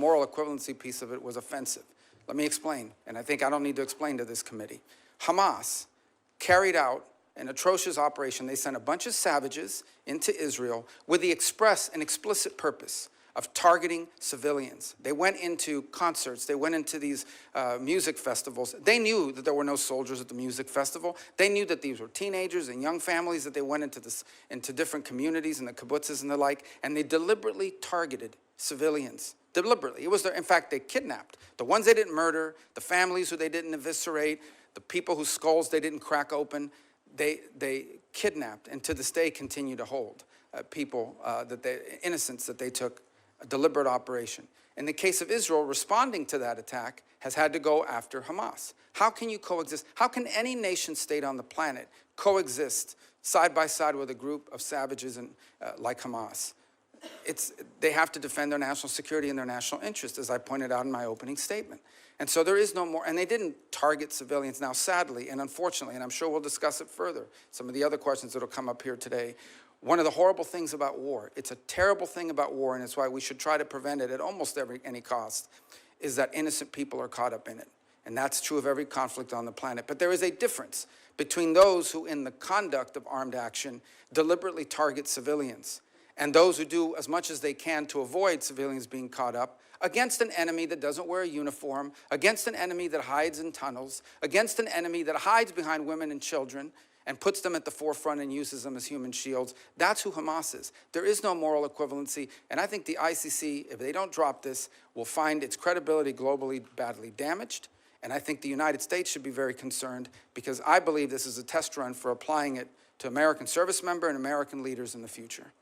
moral equivalency piece of it was offensive. Let me explain, and I think I don't need to explain to this committee. Hamas carried out an atrocious operation. They sent a bunch of savages into Israel with the express and explicit purpose of targeting civilians. They went into concerts. They went into these music festivals. They knew that there were no soldiers at the music festival. They knew that these were teenagers and young families, that they went into different communities and the kibbutzes and the like, and they deliberately targeted civilians. Deliberately. It was in fact, they kidnapped the ones they didn't murder, the families who they didn't eviscerate, the people whose skulls they didn't crack open. They kidnapped, and to this day continue to hold people, innocents that they took a deliberate operation. In the case of Israel, responding to that attack has had to go after Hamas. How can you coexist? How can any nation state on the planet coexist side by side with a group of savages like Hamas? They have to defend their national security and their national interest, as I pointed out in my opening statement. And so there is no more, and they didn't target civilians. Now, sadly and unfortunately, and I'm sure we'll discuss it further, some of the other questions that will come up here today, one of the horrible things about war, it's a terrible thing about war, and it's why we should try to prevent it at almost any cost, is that innocent people are caught up in it. And that's true of every conflict on the planet. But there is a difference between those who, in the conduct of armed action, deliberately target civilians, and those who do as much as they can to avoid civilians being caught up against an enemy that doesn't wear a uniform, against an enemy that hides in tunnels, against an enemy that hides behind women and children and puts them at the forefront and uses them as human shields. That's who Hamas is. There is no moral equivalency, and I think the ICC, if they don't drop this, will find its credibility globally badly damaged, and I think the United States should be very concerned, because I believe this is a test run for applying it to American service members and American leaders in the future.